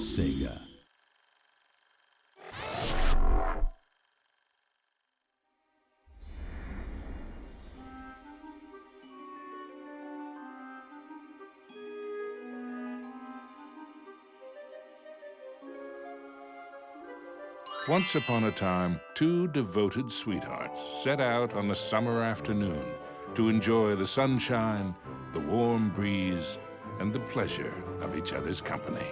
Sega. Once upon a time, two devoted sweethearts set out on a summer afternoon to enjoy the sunshine, the warm breeze, and the pleasure of each other's company.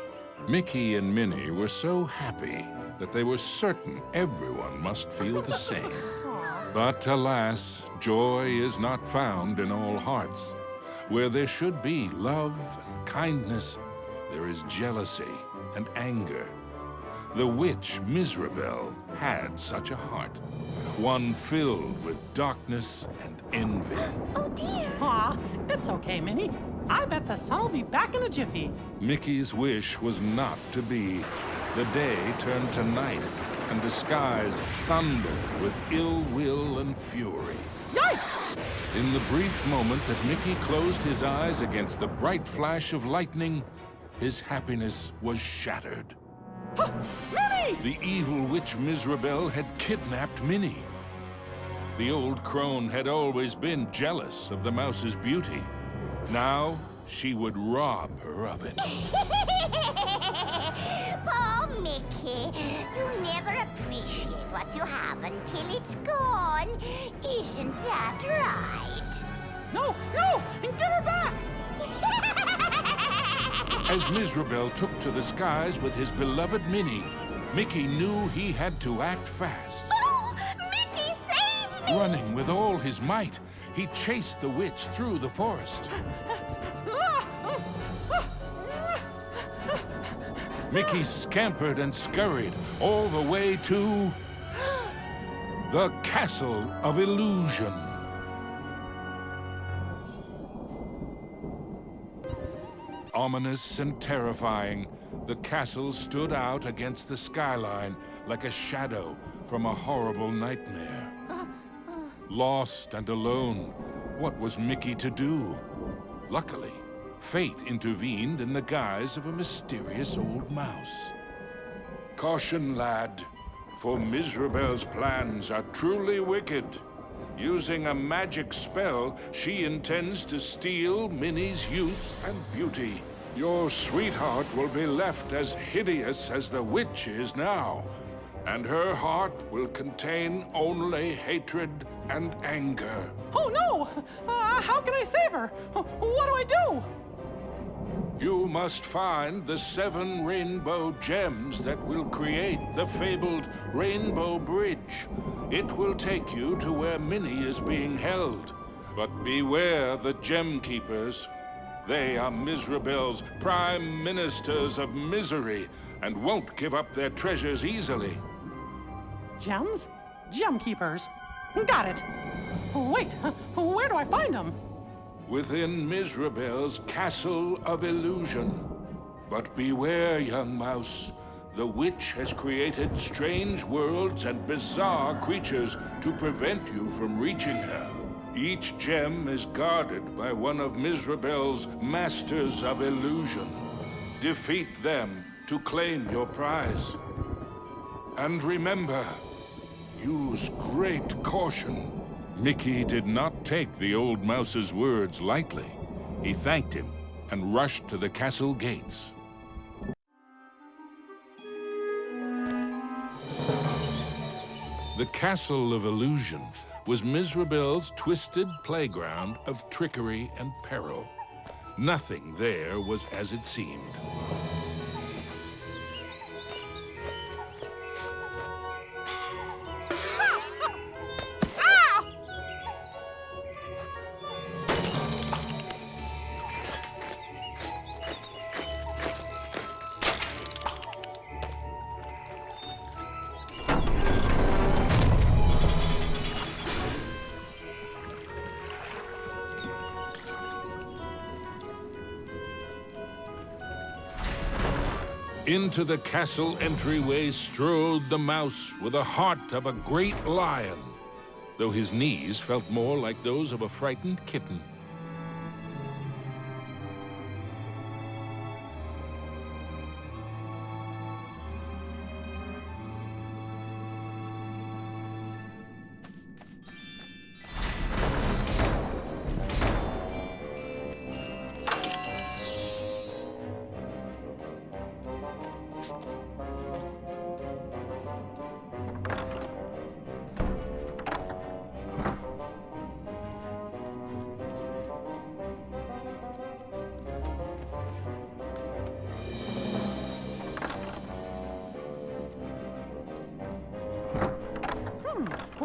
Mickey and Minnie were so happy that they were certain everyone must feel the same. But alas, joy is not found in all hearts. Where there should be love and kindness, there is jealousy and anger. The witch Mizrabel had such a heart, one filled with darkness and envy. Oh dear! Aw, it's okay, Minnie. I bet the sun will be back in a jiffy. Mickey's wish was not to be. The day turned to night, and the skies thundered with ill will and fury. Yikes! In the brief moment that Mickey closed his eyes against the bright flash of lightning, his happiness was shattered. Minnie! The evil witch Mizrabel had kidnapped Minnie. The old crone had always been jealous of the mouse's beauty. Now, she would rob her of it. Poor Mickey, you never appreciate what you have until it's gone. Isn't that right? No, and give her back! As Mizrabel took to the skies with his beloved Minnie, Mickey knew he had to act fast. Oh, Mickey, save me! Running with all his might, he chased the witch through the forest. Mickey scampered and scurried all the way to the Castle of Illusion. Ominous and terrifying, the castle stood out against the skyline like a shadow from a horrible nightmare. Lost and alone, what was Mickey to do? Luckily, fate intervened in the guise of a mysterious old mouse. Caution, lad, for Mizrabel's plans are truly wicked. Using a magic spell, she intends to steal Minnie's youth and beauty. Your sweetheart will be left as hideous as the witch is now, and her heart will contain only hatred and anger. Oh no! How can I save her? What do I do? You must find the 7 rainbow gems that will create the fabled Rainbow Bridge. It will take you to where Minnie is being held. But beware the Gem Keepers. They are Mizrabel's prime ministers of misery and won't give up their treasures easily. Gems? Gem keepers. Got it. Wait, where do I find them? Within Mizrabel's Castle of Illusion. But beware, young mouse. The witch has created strange worlds and bizarre creatures to prevent you from reaching her. Each gem is guarded by one of Mizrabel's masters of illusion. Defeat them to claim your prize. And remember, use great caution. Mickey did not take the old mouse's words lightly. He thanked him and rushed to the castle gates. The Castle of Illusion was Mizrabel's twisted playground of trickery and peril. Nothing there was as it seemed. Into the castle entryway strode the mouse with the heart of a great lion, though his knees felt more like those of a frightened kitten.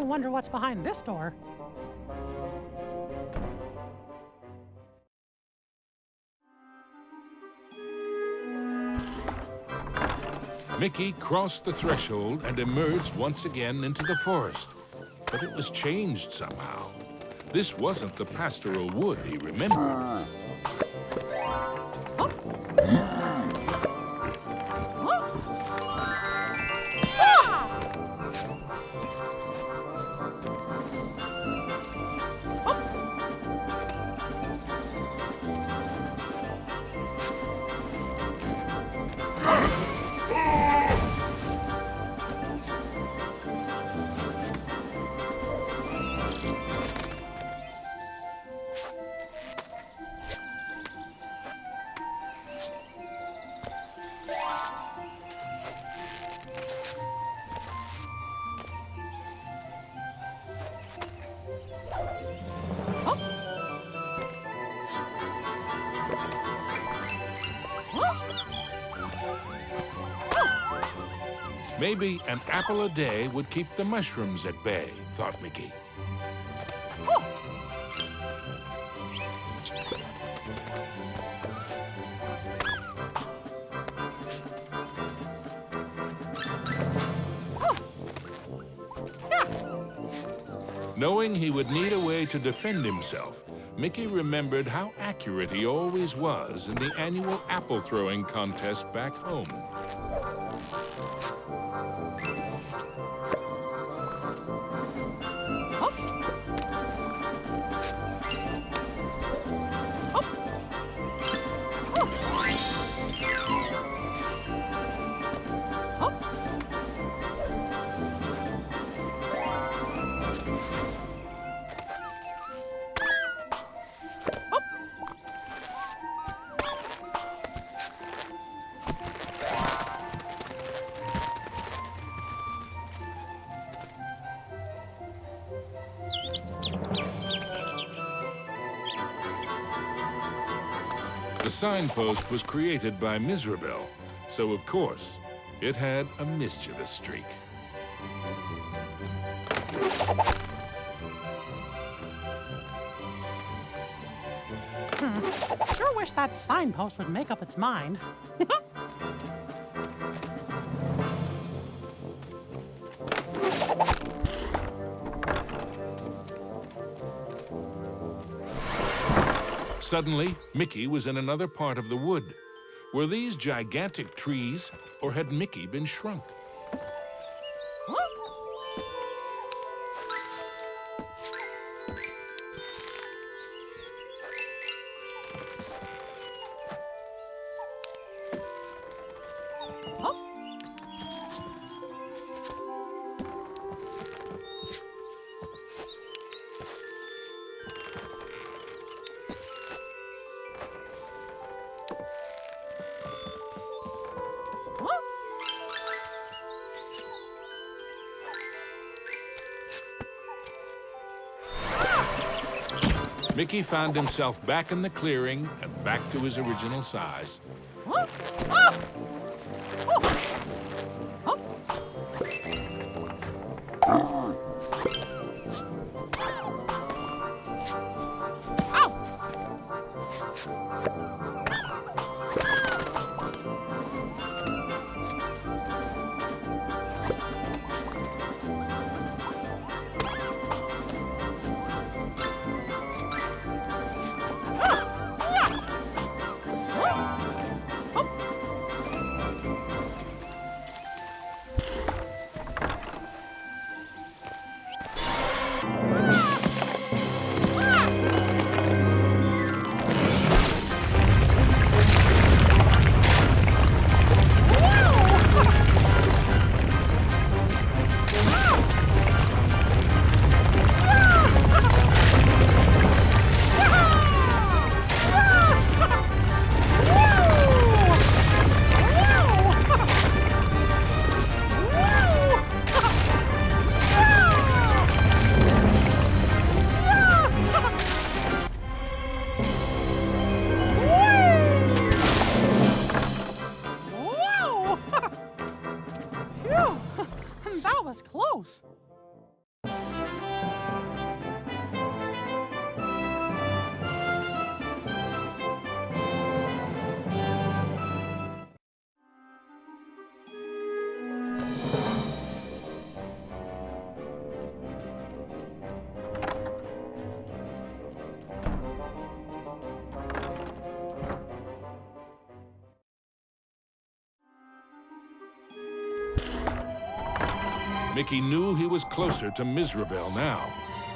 wonder what's behind this door. Mickey crossed the threshold and emerged once again into the forest. But it was changed somehow. This wasn't the pastoral wood he remembered. Maybe an apple a day would keep the mushrooms at bay, thought Mickey. Knowing he would need a way to defend himself, Mickey remembered how accurate he always was in the annual apple-throwing contest back home. The signpost was created by Mizrabel, so of course, it had a mischievous streak. Sure wish that signpost would make up its mind. Suddenly, Mickey was in another part of the wood. Were these gigantic trees, or had Mickey been shrunk? Mickey found himself back in the clearing and back to his original size. Mickey knew he was closer to Mizrabel now.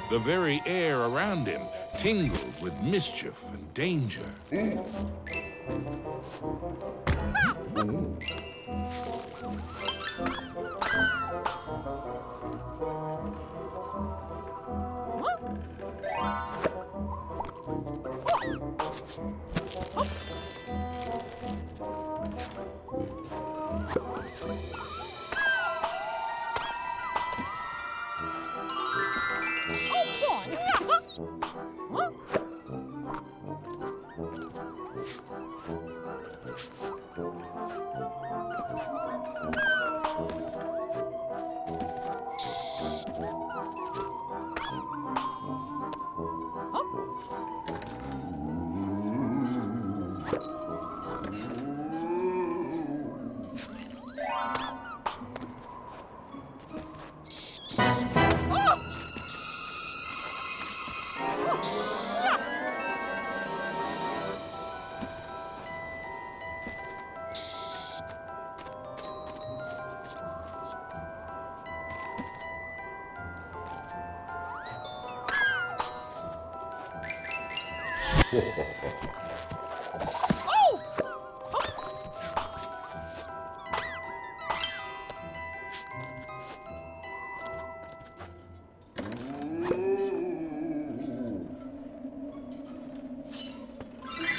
The very air around him tingled with mischief and danger.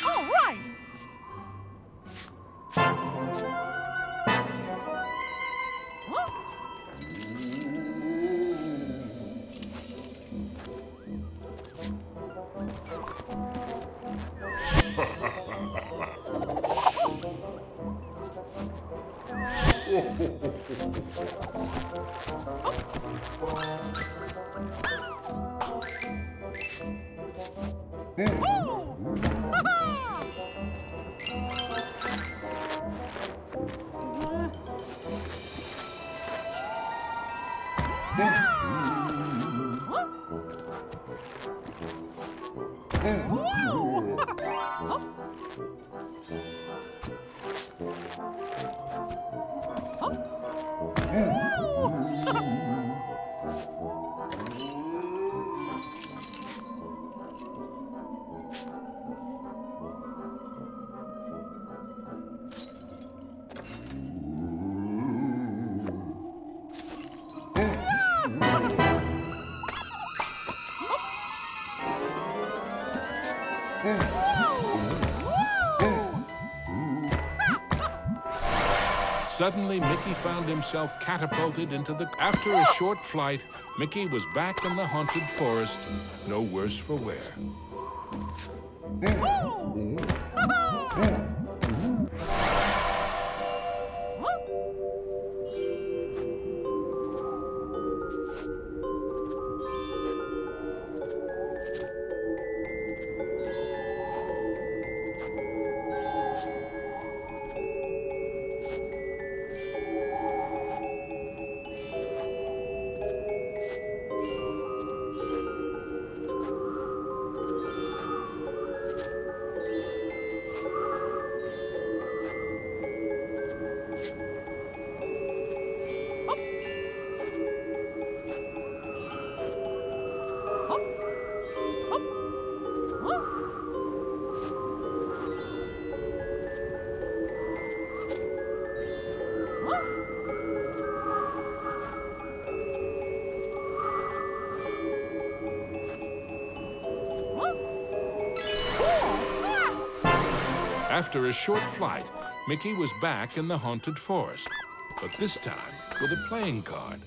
All right! Suddenly, Mickey found himself catapulted into the... After a short flight, Mickey was back in the haunted forest, no worse for wear. After a short flight, Mickey was back in the haunted forest, but this time with a playing card.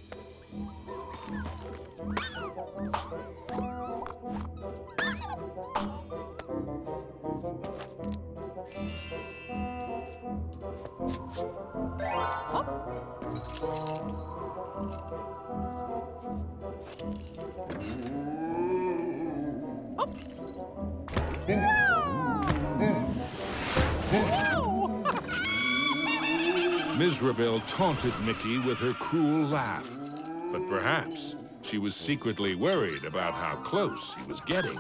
Mizrabel taunted Mickey with her cruel laugh, but perhaps she was secretly worried about how close he was getting.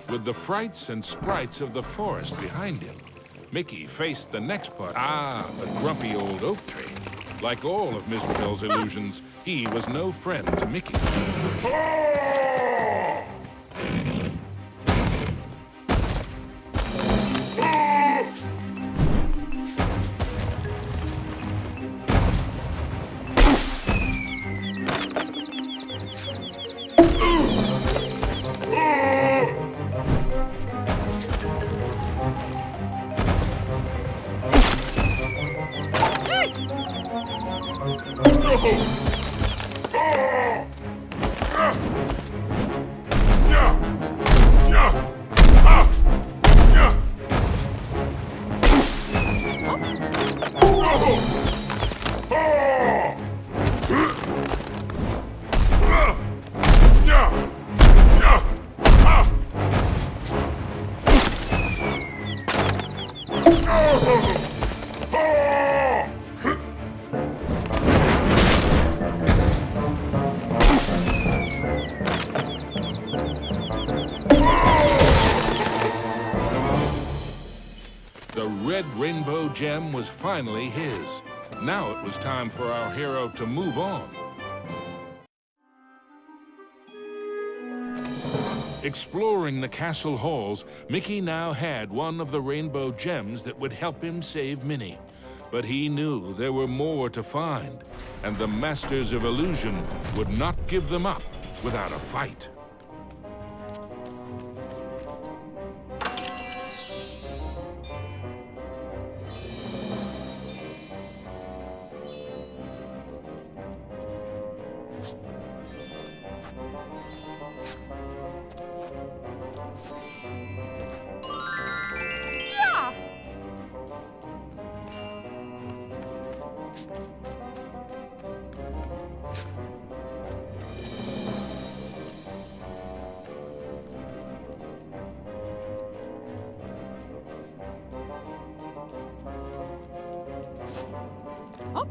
with the frights and sprites of the forest behind him. Mickey faced the next part. Ah, the grumpy old oak tree. Like all of Mizrabel's illusions, he was no friend to Mickey. The red rainbow gem was finally his. Now it was time for our hero to move on. Exploring the castle halls, Mickey now had one of the rainbow gems that would help him save Minnie. But he knew there were more to find, and the Masters of Illusion would not give them up without a fight. Huh?